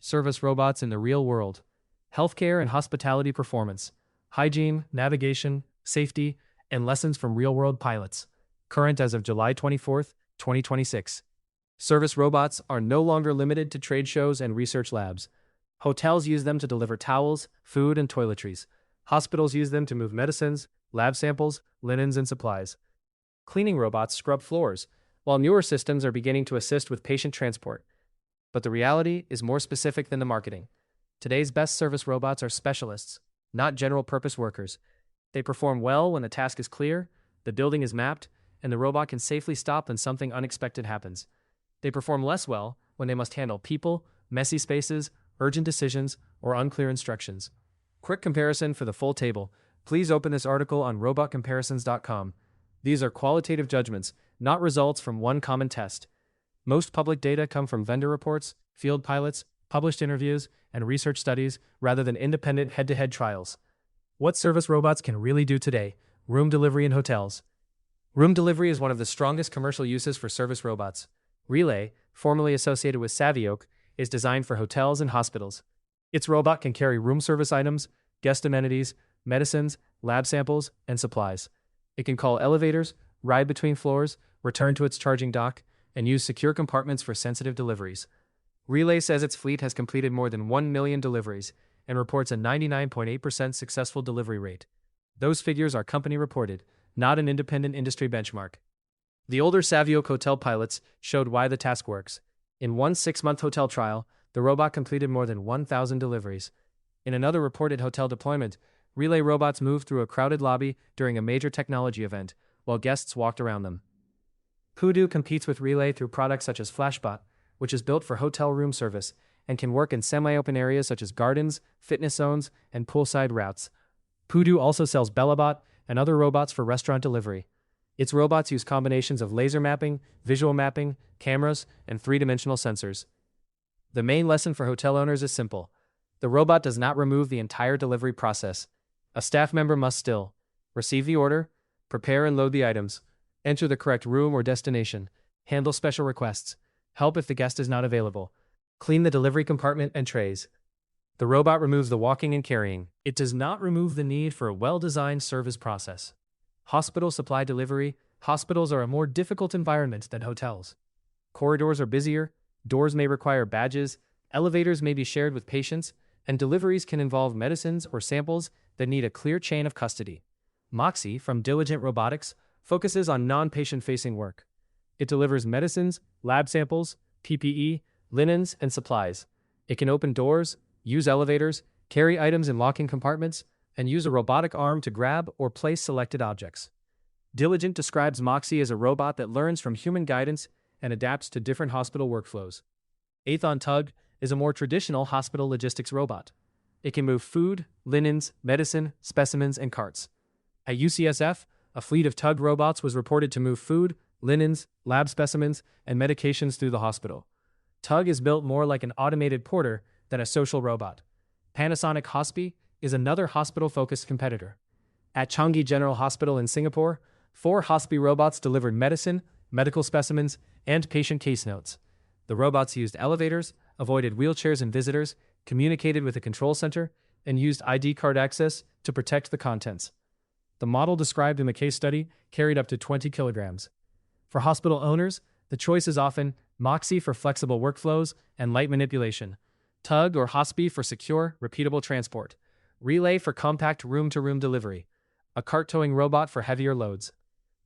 Service robots in the real world. Healthcare and hospitality performance. Hygiene, navigation, safety, and lessons from real-world pilots. Current as of July 24, 2026. Service robots are no longer limited to trade shows and research labs. Hotels use them to deliver towels, food, and toiletries. Hospitals use them to move medicines, lab samples, linens, and supplies. Cleaning robots scrub floors, while newer systems are beginning to assist with patient transport. But the reality is more specific than the marketing. Today's best service robots are specialists, not general-purpose workers. They perform well when the task is clear, the building is mapped, and the robot can safely stop when something unexpected happens. They perform less well when they must handle people, messy spaces, urgent decisions, or unclear instructions. Quick comparison for the full table. Please open this article on robotcomparisons.com. These are qualitative judgments, not results from one common test. Most public data come from vendor reports, field pilots, published interviews, and research studies rather than independent head-to-head trials. What service robots can really do today? Room delivery in hotels. Room delivery is one of the strongest commercial uses for service robots. Relay, formerly associated with Savioke, is designed for hotels and hospitals. Its robot can carry room service items, guest amenities, medicines, lab samples, and supplies. It can call elevators, ride between floors, return to its charging dock, and use secure compartments for sensitive deliveries. Relay says its fleet has completed more than 1 million deliveries and reports a 99.8% successful delivery rate. Those figures are company reported, not an independent industry benchmark. The older Savioke hotel pilots showed why the task works. In one 6-month hotel trial, the robot completed more than 1,000 deliveries. In another reported hotel deployment, Relay robots moved through a crowded lobby during a major technology event, while guests walked around them. Pudu competes with Relay through products such as Flashbot, which is built for hotel room service and can work in semi-open areas such as gardens, fitness zones, and poolside routes. Pudu also sells Bellabot and other robots for restaurant delivery. Its robots use combinations of laser mapping, visual mapping, cameras, and 3-dimensional sensors. The main lesson for hotel owners is simple. The robot does not remove the entire delivery process. A staff member must still receive the order, prepare and load the items, enter the correct room or destination, handle special requests, help if the guest is not available, clean the delivery compartment and trays. The robot removes the walking and carrying. It does not remove the need for a well-designed service process. Hospital supply delivery. Hospitals are a more difficult environment than hotels. Corridors are busier, doors may require badges, elevators may be shared with patients, and deliveries can involve medicines or samples that need a clear chain of custody. Moxie, from Diligent Robotics, focuses on non-patient-facing work. It delivers medicines, lab samples, PPE, linens, and supplies. It can open doors, use elevators, carry items in locking compartments, and use a robotic arm to grab or place selected objects. Diligent describes Moxie as a robot that learns from human guidance and adapts to different hospital workflows. Aethon Tug is a more traditional hospital logistics robot. It can move food, linens, medicine, specimens, and carts. At UCSF, a fleet of Tug robots was reported to move food, linens, lab specimens, and medications through the hospital. Tug is built more like an automated porter than a social robot. Panasonic Hospi is another hospital-focused competitor. At Changi General Hospital in Singapore, 4 Hospi robots delivered medicine, medical specimens, and patient case notes. The robots used elevators, avoided wheelchairs and visitors, communicated with a control center, and used ID card access to protect the contents. The model described in the case study carried up to 20 kilograms. For hospital owners, the choice is often Moxie for flexible workflows and light manipulation, Tug or Hospi for secure, repeatable transport, Relay for compact room-to-room delivery, a cart-towing robot for heavier loads.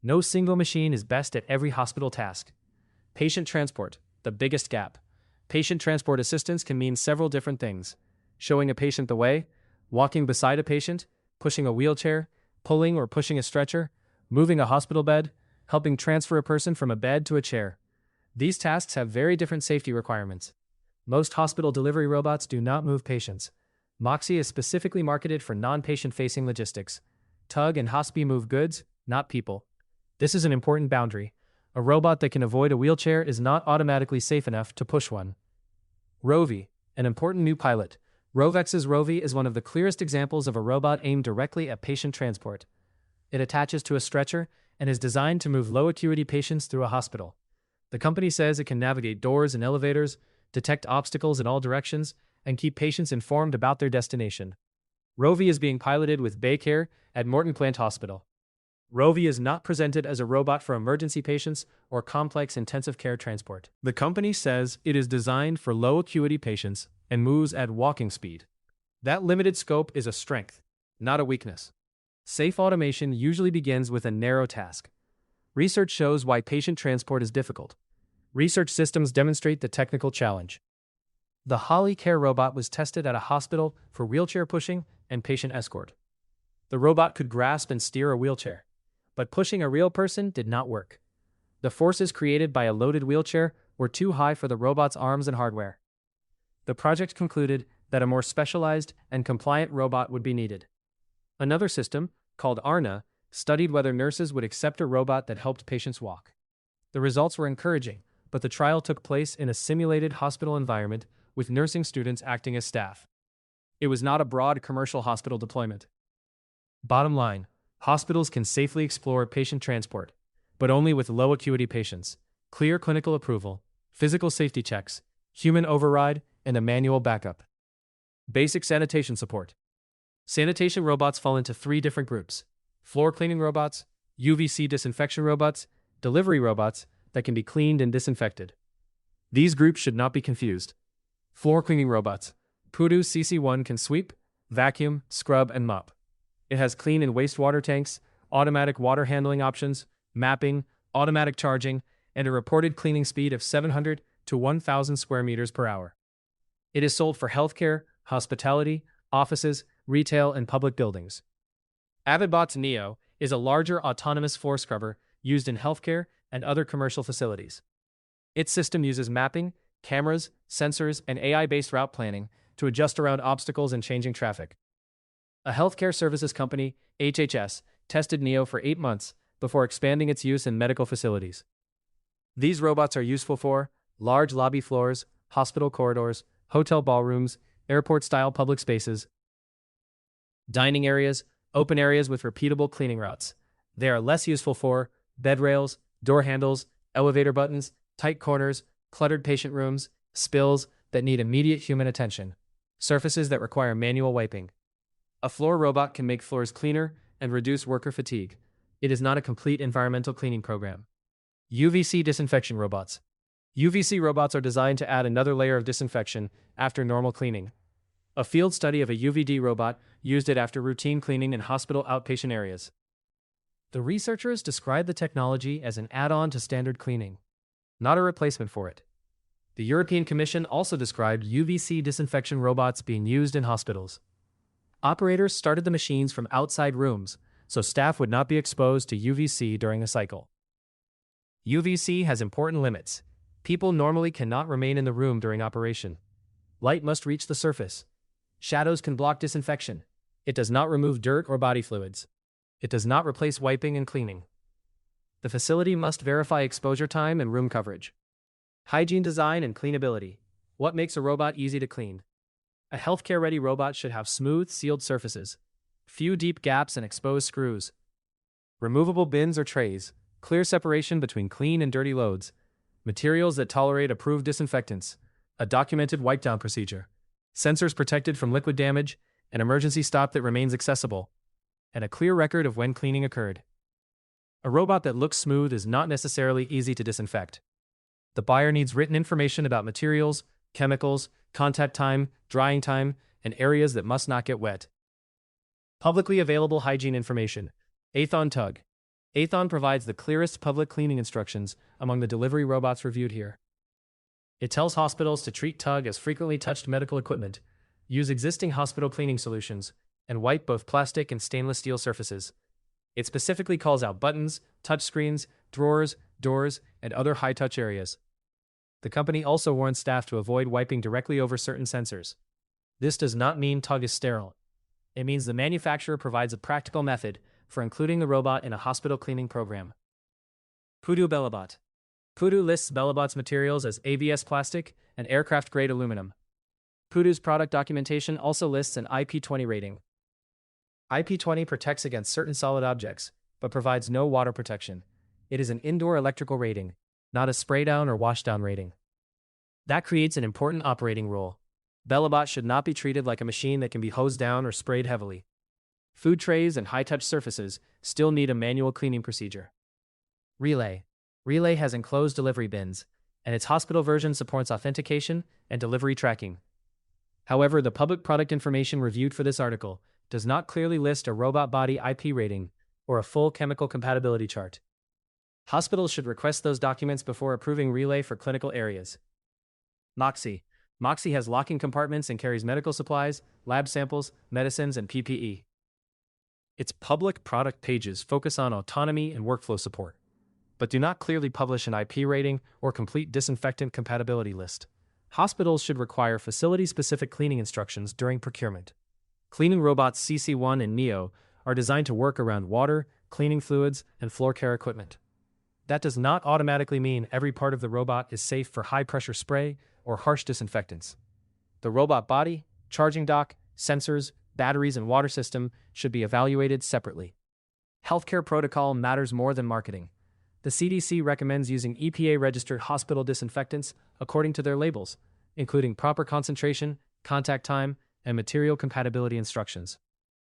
No single machine is best at every hospital task. Patient transport, the biggest gap. Patient transport assistance can mean several different things. Showing a patient the way, walking beside a patient, pushing a wheelchair, pulling or pushing a stretcher, moving a hospital bed, helping transfer a person from a bed to a chair. These tasks have very different safety requirements. Most hospital delivery robots do not move patients. Moxie is specifically marketed for non-patient-facing logistics. Tug and Hospi move goods, not people. This is an important boundary. A robot that can avoid a wheelchair is not automatically safe enough to push one. Rovi, an important new pilot. Rovex's Rovi is one of the clearest examples of a robot aimed directly at patient transport. It attaches to a stretcher and is designed to move low-acuity patients through a hospital. The company says it can navigate doors and elevators, detect obstacles in all directions, and keep patients informed about their destination. Rovi is being piloted with Baycare at Morton Plant Hospital. Rovi is not presented as a robot for emergency patients or complex intensive care transport. The company says it is designed for low acuity patients and moves at walking speed. That limited scope is a strength, not a weakness. Safe automation usually begins with a narrow task. Research shows why patient transport is difficult. Research systems demonstrate the technical challenge. The Holly Care robot was tested at a hospital for wheelchair pushing and patient escort. The robot could grasp and steer a wheelchair, but pushing a real person did not work. The forces created by a loaded wheelchair were too high for the robot's arms and hardware. The project concluded that a more specialized and compliant robot would be needed. Another system, called ARNA, studied whether nurses would accept a robot that helped patients walk. The results were encouraging, but the trial took place in a simulated hospital environment with nursing students acting as staff. It was not a broad commercial hospital deployment. Bottom line, hospitals can safely explore patient transport, but only with low acuity patients, clear clinical approval, physical safety checks, human override, and a manual backup. Basic sanitation support. Sanitation robots fall into 3 different groups: floor cleaning robots, UVC disinfection robots, delivery robots that can be cleaned and disinfected. These groups should not be confused. Floor cleaning robots. Pudu CC1 can sweep, vacuum, scrub, and mop. It has clean and wastewater tanks, automatic water handling options, mapping, automatic charging, and a reported cleaning speed of 700 to 1,000 square meters per hour. It is sold for healthcare, hospitality, offices, retail, and public buildings. Avidbot's Neo is a larger autonomous floor scrubber used in healthcare and other commercial facilities. Its system uses mapping, cameras, sensors, and AI-based route planning to adjust around obstacles and changing traffic. A healthcare services company, HHS, tested Neo for 8 months before expanding its use in medical facilities. These robots are useful for large lobby floors, hospital corridors, hotel ballrooms, airport-style public spaces, dining areas, open areas with repeatable cleaning routes. They are less useful for bed rails, door handles, elevator buttons, tight corners, cluttered patient rooms, spills that need immediate human attention, surfaces that require manual wiping. A floor robot can make floors cleaner and reduce worker fatigue. It is not a complete environmental cleaning program. UVC disinfection robots. UVC robots are designed to add another layer of disinfection after normal cleaning. A field study of a UVD robot used it after routine cleaning in hospital outpatient areas. The researchers described the technology as an add-on to standard cleaning, not a replacement for it. The European Commission also described UVC disinfection robots being used in hospitals. Operators started the machines from outside rooms, so staff would not be exposed to UVC during a cycle. UVC has important limits. People normally cannot remain in the room during operation. Light must reach the surface. Shadows can block disinfection. It does not remove dirt or body fluids. It does not replace wiping and cleaning. The facility must verify exposure time and room coverage. Hygiene design and cleanability. What makes a robot easy to clean? A healthcare-ready robot should have smooth, sealed surfaces, few deep gaps and exposed screws, removable bins or trays, clear separation between clean and dirty loads, materials that tolerate approved disinfectants, a documented wipe-down procedure, sensors protected from liquid damage, an emergency stop that remains accessible, and a clear record of when cleaning occurred. A robot that looks smooth is not necessarily easy to disinfect. The buyer needs written information about materials, chemicals, contact time, drying time, and areas that must not get wet. Publicly available hygiene information. Athon Tug. Athon provides the clearest public cleaning instructions among the delivery robots reviewed here. It tells hospitals to treat Tug as frequently touched medical equipment, use existing hospital cleaning solutions, and wipe both plastic and stainless steel surfaces. It specifically calls out buttons, touchscreens, drawers, doors, and other high-touch areas. The company also warns staff to avoid wiping directly over certain sensors. This does not mean Tug is sterile. It means the manufacturer provides a practical method for including the robot in a hospital cleaning program. Pudu Bellabot. Pudu lists Bellabot's materials as ABS plastic and aircraft-grade aluminum. Pudu's product documentation also lists an IP20 rating. IP20 protects against certain solid objects, but provides no water protection. It is an indoor electrical rating, not a spray-down or wash-down rating. That creates an important operating rule. Bellabot should not be treated like a machine that can be hosed down or sprayed heavily. Food trays and high-touch surfaces still need a manual cleaning procedure. Relay. Relay has enclosed delivery bins, and its hospital version supports authentication and delivery tracking. However, the public product information reviewed for this article does not clearly list a robot body IP rating or a full chemical compatibility chart. Hospitals should request those documents before approving Relay for clinical areas. Moxie. Moxie has locking compartments and carries medical supplies, lab samples, medicines, and PPE. Its public product pages focus on autonomy and workflow support, but do not clearly publish an IP rating or complete disinfectant compatibility list. Hospitals should require facility-specific cleaning instructions during procurement. Cleaning robots CC1 and Neo are designed to work around water, cleaning fluids, and floor care equipment. That does not automatically mean every part of the robot is safe for high-pressure spray or harsh disinfectants. The robot body, charging dock, sensors, batteries, and water system should be evaluated separately. Healthcare protocol matters more than marketing. The CDC recommends using EPA-registered hospital disinfectants according to their labels, including proper concentration, contact time, and material compatibility instructions.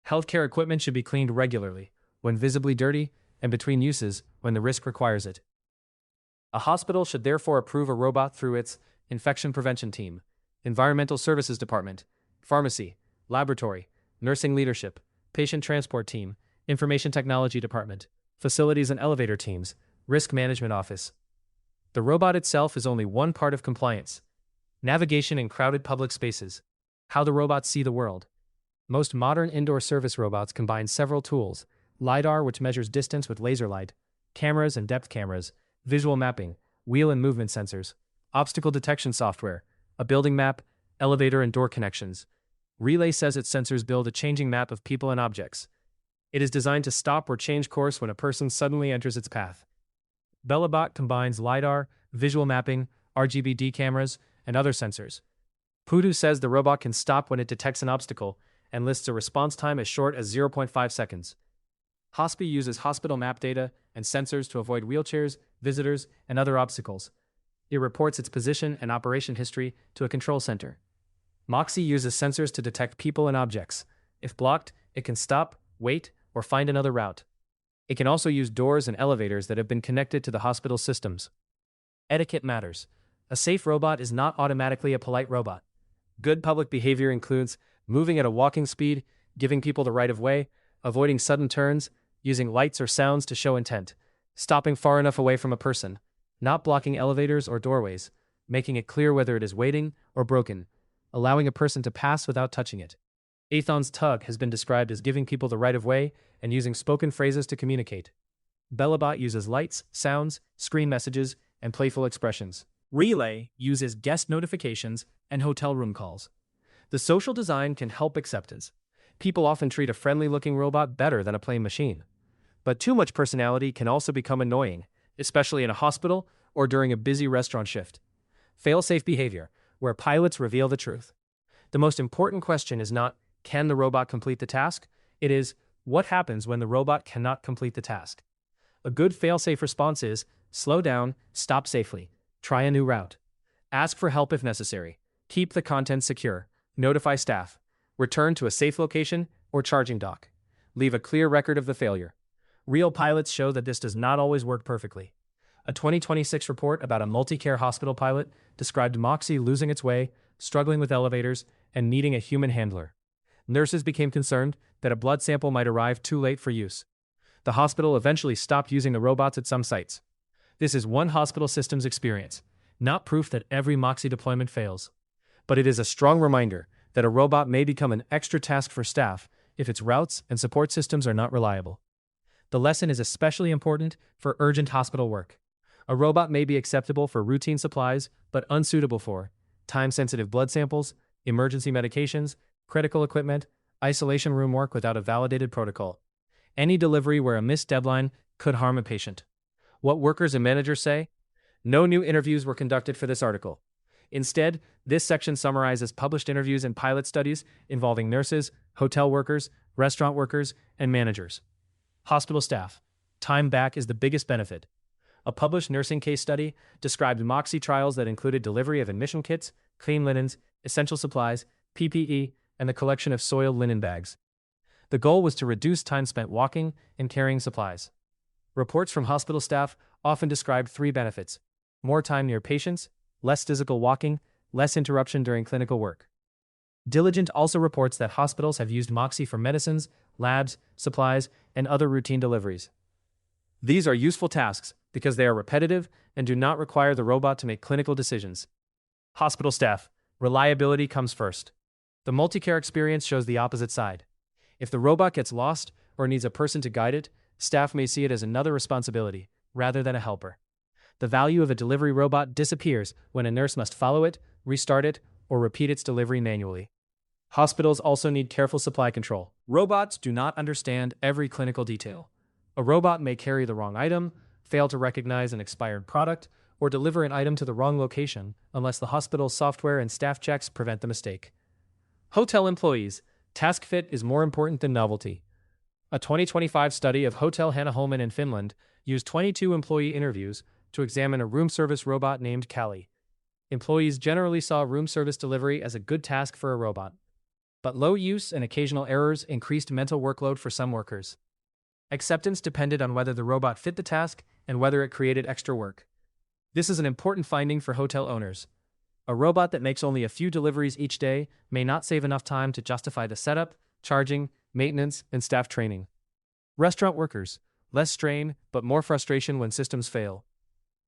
Healthcare equipment should be cleaned regularly, when visibly dirty, and between uses when the risk requires it. A hospital should therefore approve a robot through its infection prevention team, environmental services department, pharmacy, laboratory, nursing leadership, patient transport team, information technology department, facilities and elevator teams, risk management office. The robot itself is only one part of compliance. Navigation in crowded public spaces. How the robots see the world. Most modern indoor service robots combine several tools: LiDAR, which measures distance with laser light, cameras and depth cameras, visual mapping, wheel and movement sensors, obstacle detection software, a building map, elevator and door connections. Relay says its sensors build a changing map of people and objects. It is designed to stop or change course when a person suddenly enters its path. Bellabot combines LiDAR, visual mapping, RGBD cameras, and other sensors. Pudu says the robot can stop when it detects an obstacle and lists a response time as short as 0.5 seconds. Hospi uses hospital map data and sensors to avoid wheelchairs, visitors, and other obstacles. It reports its position and operation history to a control center. Moxie uses sensors to detect people and objects. If blocked, it can stop, wait, or find another route. It can also use doors and elevators that have been connected to the hospital systems. Etiquette matters. A safe robot is not automatically a polite robot. Good public behavior includes moving at a walking speed, giving people the right of way, avoiding sudden turns, using lights or sounds to show intent, stopping far enough away from a person, not blocking elevators or doorways, making it clear whether it is waiting or broken, allowing a person to pass without touching it. Athon's tug has been described as giving people the right of way and using spoken phrases to communicate. Bellabot uses lights, sounds, screen messages, and playful expressions. Relay uses guest notifications and hotel room calls. The social design can help acceptance. People often treat a friendly-looking robot better than a plain machine. But too much personality can also become annoying, especially in a hospital or during a busy restaurant shift. Fail-safe behavior, where pilots reveal the truth. The most important question is not, can the robot complete the task? It is, what happens when the robot cannot complete the task? A good fail-safe response is, slow down, stop safely, try a new route. Ask for help if necessary. Keep the content secure. Notify staff. Return to a safe location or charging dock. Leave a clear record of the failure. Real pilots show that this does not always work perfectly. A 2026 report about a multi-care hospital pilot described Moxie losing its way, struggling with elevators, and needing a human handler. Nurses became concerned that a blood sample might arrive too late for use. The hospital eventually stopped using the robots at some sites. This is one hospital system's experience, not proof that every Moxie deployment fails. But it is a strong reminder that a robot may become an extra task for staff if its routes and support systems are not reliable. The lesson is especially important for urgent hospital work. A robot may be acceptable for routine supplies, but unsuitable for time-sensitive blood samples, emergency medications, critical equipment, isolation room work without a validated protocol. Any delivery where a missed deadline could harm a patient. What workers and managers say? No new interviews were conducted for this article. Instead, this section summarizes published interviews and pilot studies involving nurses, hotel workers, restaurant workers, and managers. Hospital staff. Time back is the biggest benefit. A published nursing case study described Moxie trials that included delivery of admission kits, clean linens, essential supplies, PPE, and the collection of soiled linen bags. The goal was to reduce time spent walking and carrying supplies. Reports from hospital staff often described three benefits: more time near patients, less physical walking, less interruption during clinical work. Diligent also reports that hospitals have used Moxie for medicines, labs, supplies, and other routine deliveries. These are useful tasks because they are repetitive and do not require the robot to make clinical decisions. Hospital staff, reliability comes first. The multi-care experience shows the opposite side. If the robot gets lost or needs a person to guide it, staff may see it as another responsibility, rather than a helper. The value of a delivery robot disappears when a nurse must follow it, restart it, or repeat its delivery manually. Hospitals also need careful supply control. Robots do not understand every clinical detail. A robot may carry the wrong item, fail to recognize an expired product, or deliver an item to the wrong location unless the hospital's software and staff checks prevent the mistake. Hotel employees, task fit is more important than novelty. A 2025 study of Hotel Hannaholmen in Finland used 22 employee interviews to examine a room service robot named Callie. Employees generally saw room service delivery as a good task for a robot, but low use and occasional errors increased mental workload for some workers. Acceptance depended on whether the robot fit the task and whether it created extra work. This is an important finding for hotel owners. A robot that makes only a few deliveries each day may not save enough time to justify the setup, charging, maintenance, and staff training. Restaurant workers, less strain, but more frustration when systems fail.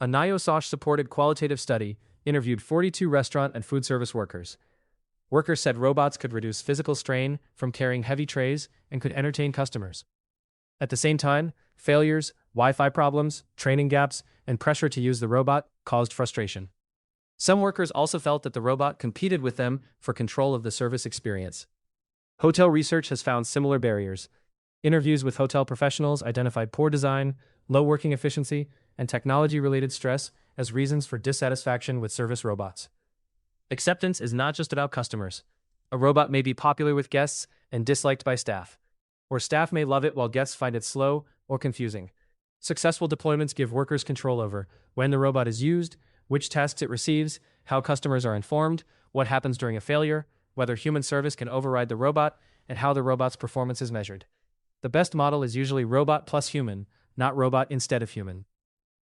A NIOSH-supported qualitative study interviewed 42 restaurant and food service workers. Workers said robots could reduce physical strain from carrying heavy trays and could entertain customers. At the same time, failures, Wi-Fi problems, training gaps, and pressure to use the robot caused frustration. Some workers also felt that the robot competed with them for control of the service experience. Hotel research has found similar barriers. Interviews with hotel professionals identified poor design, low working efficiency, and technology-related stress as reasons for dissatisfaction with service robots. Acceptance is not just about customers. A robot may be popular with guests and disliked by staff, or staff may love it while guests find it slow or confusing. Successful deployments give workers control over when the robot is used, which tasks it receives, how customers are informed, what happens during a failure, whether human service can override the robot, and how the robot's performance is measured. The best model is usually robot plus human, not robot instead of human.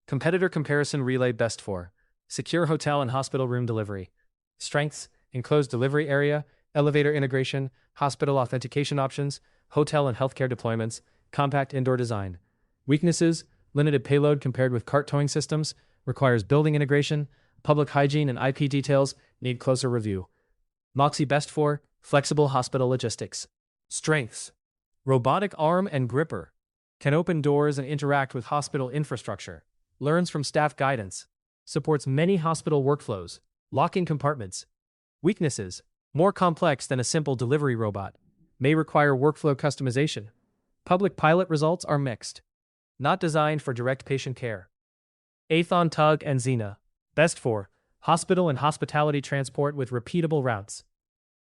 Competitor comparison relay best for secure hotel and hospital room delivery. Strengths: enclosed delivery area, elevator integration, hospital authentication options, hotel and healthcare deployments, compact indoor design. Weaknesses: limited payload compared with cart towing systems, requires building integration, public hygiene and IP details need closer review. Moxie best for flexible hospital logistics. Strengths: robotic arm and gripper, can open doors and interact with hospital infrastructure, learns from staff guidance, supports many hospital workflows, locking compartments. Weaknesses: more complex than a simple delivery robot, may require workflow customization. Public pilot results are mixed. Not designed for direct patient care. Athon Tug and Xena, best for hospital and hospitality transport with repeatable routes.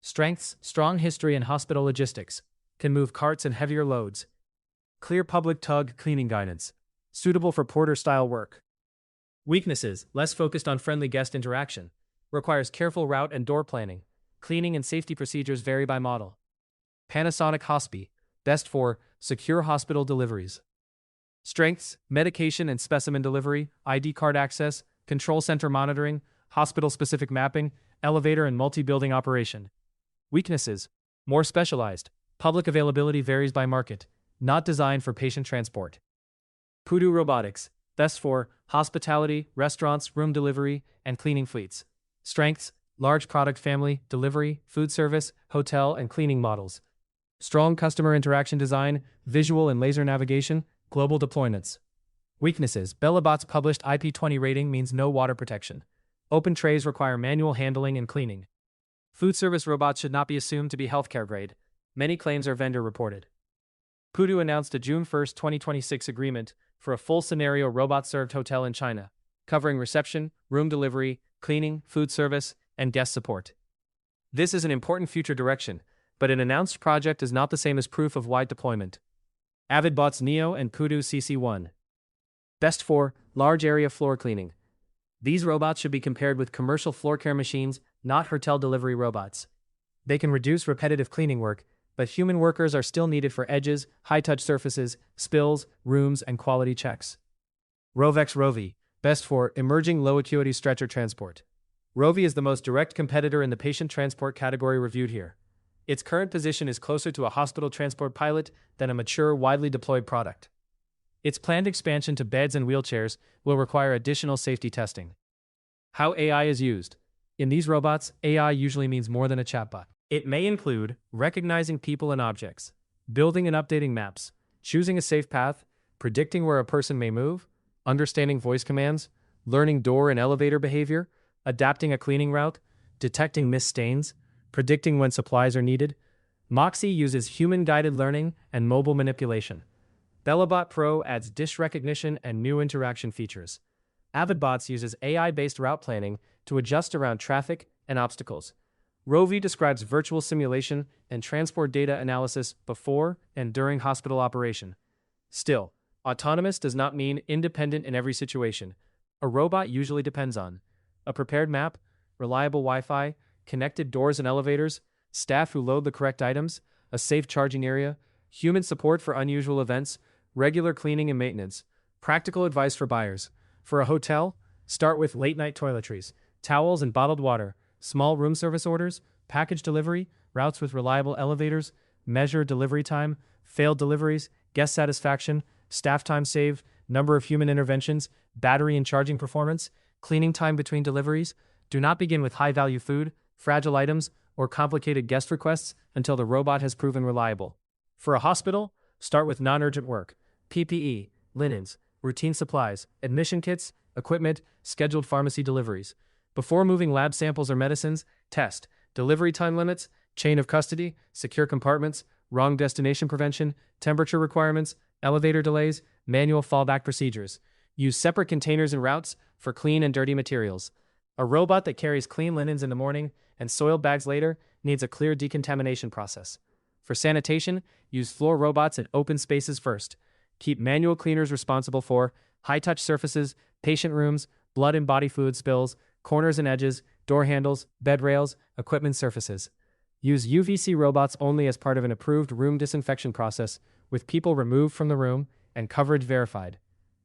Strengths: strong history in hospital logistics, can move carts and heavier loads. Clear public tug cleaning guidance, suitable for porter-style work. Weaknesses: less focused on friendly guest interaction, requires careful route and door planning. Cleaning and safety procedures vary by model. Panasonic Hospi, best for secure hospital deliveries. Strengths: medication and specimen delivery, ID card access, control center monitoring, hospital-specific mapping, elevator and multi-building operation. Weaknesses: more specialized, public availability varies by market, not designed for patient transport. Pudu Robotics, best for hospitality, restaurants, room delivery, and cleaning fleets. Strengths: large product family, delivery, food service, hotel, and cleaning models. Strong customer interaction design, visual and laser navigation, global deployments. Weaknesses: Bellabot's published IP20 rating means no water protection. Open trays require manual handling and cleaning. Food service robots should not be assumed to be healthcare grade. Many claims are vendor reported. Pudu announced a June 1, 2026 agreement for a full scenario robot-served hotel in China, covering reception, room delivery, cleaning, food service, and guest support. This is an important future direction, but an announced project is not the same as proof of wide deployment. AvidBot's Neo and Pudu CC1. Best for large area floor cleaning. These robots should be compared with commercial floor care machines not hotel delivery robots. They can reduce repetitive cleaning work, but human workers are still needed for edges, high-touch surfaces, spills, rooms, and quality checks. Rovex Rovi, best for emerging low-acuity stretcher transport. Rovi is the most direct competitor in the patient transport category reviewed here. Its current position is closer to a hospital transport pilot than a mature, widely deployed product. Its planned expansion to beds and wheelchairs will require additional safety testing. How AI is used. In these robots, AI usually means more than a chatbot. It may include recognizing people and objects, building and updating maps, choosing a safe path, predicting where a person may move, understanding voice commands, learning door and elevator behavior, adapting a cleaning route, detecting missed stains, predicting when supplies are needed. Moxie uses human-guided learning and mobile manipulation. BellaBot Pro adds dish recognition and new interaction features. AvidBots uses AI-based route planning to adjust around traffic and obstacles. Rovi describes virtual simulation and transport data analysis before and during hospital operation. Still, autonomous does not mean independent in every situation. A robot usually depends on a prepared map, reliable Wi-Fi, connected doors and elevators, staff who load the correct items, a safe charging area, human support for unusual events, regular cleaning and maintenance. Practical advice for buyers. For a hotel, start with late-night toiletries, towels and bottled water, small room service orders, package delivery, routes with reliable elevators, measure delivery time, failed deliveries, guest satisfaction, staff time saved, number of human interventions, battery and charging performance, cleaning time between deliveries. Do not begin with high-value food, fragile items, or complicated guest requests until the robot has proven reliable. For a hospital, start with non-urgent work, PPE, linens, routine supplies, admission kits, equipment, scheduled pharmacy deliveries. Before moving lab samples or medicines, test delivery time limits, chain of custody, secure compartments, wrong destination prevention, temperature requirements, elevator delays, manual fallback procedures. Use separate containers and routes for clean and dirty materials. A robot that carries clean linens in the morning and soiled bags later needs a clear decontamination process. For sanitation, use floor robots in open spaces first. Keep manual cleaners responsible for high-touch surfaces, patient rooms, blood and body fluid spills, corners and edges, door handles, bed rails, equipment surfaces. Use UVC robots only as part of an approved room disinfection process with people removed from the room and coverage verified.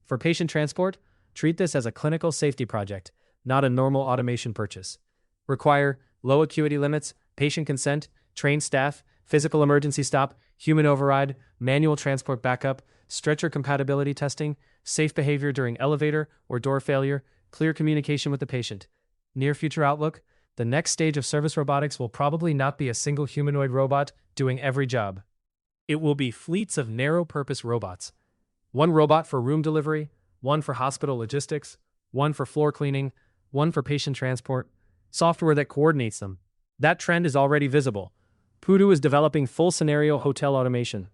For patient transport, treat this as a clinical safety project, not a normal automation purchase. Require low acuity limits, patient consent, trained staff, physical emergency stop, human override, manual transport backup, stretcher compatibility testing, safe behavior during elevator or door failure, clear communication with the patient. Near future outlook, the next stage of service robotics will probably not be a single humanoid robot doing every job. It will be fleets of narrow-purpose robots. One robot for room delivery, one for hospital logistics, one for floor cleaning, one for patient transport, software that coordinates them. That trend is already visible. Pudu is developing full-scenario hotel automation.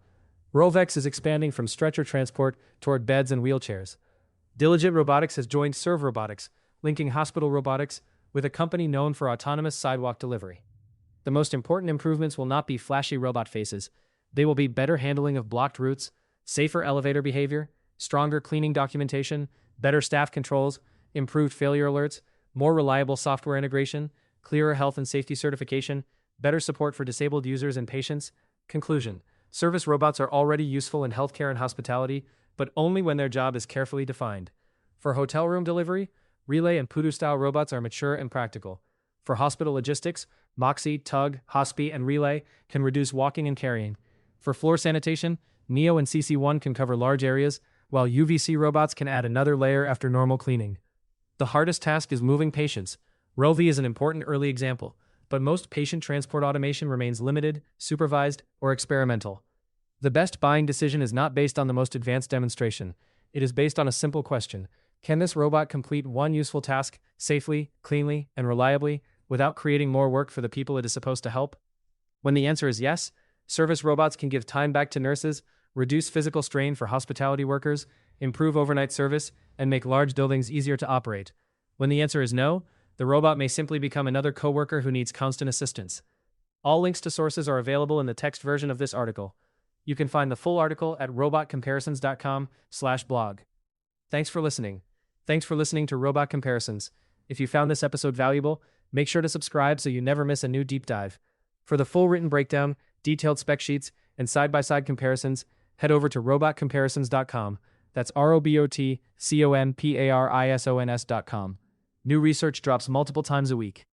Rovex is expanding from stretcher transport toward beds and wheelchairs. Diligent Robotics has joined Serve Robotics, linking hospital robotics with a company known for autonomous sidewalk delivery. The most important improvements will not be flashy robot faces. They will be better handling of blocked routes, safer elevator behavior, stronger cleaning documentation, better staff controls, improved failure alerts, more reliable software integration, clearer health and safety certification, better support for disabled users and patients. Conclusion: service robots are already useful in healthcare and hospitality, but only when their job is carefully defined. For hotel room delivery, Relay and Pudu-style robots are mature and practical. For hospital logistics, Moxie, Tug, Hospi, and Relay can reduce walking and carrying. For floor sanitation, Neo and CC1 can cover large areas, while UVC robots can add another layer after normal cleaning. The hardest task is moving patients. Rovi is an important early example, but most patient transport automation remains limited, supervised, or experimental. The best buying decision is not based on the most advanced demonstration. It is based on a simple question: can this robot complete one useful task safely, cleanly, and reliably without creating more work for the people it is supposed to help? When the answer is yes, service robots can give time back to nurses, reduce physical strain for hospitality workers, improve overnight service, and make large buildings easier to operate. When the answer is no, the robot may simply become another coworker who needs constant assistance. All links to sources are available in the text version of this article. You can find the full article at robotcomparisons.com/blog. Thanks for listening. Thanks for listening to Robot Comparisons. If you found this episode valuable, Make sure to subscribe so you never miss a new deep dive. For the full written breakdown, detailed spec sheets, and side-by-side comparisons, head over to robotcomparisons.com. That's robotcomparisons.com. New research drops multiple times a week.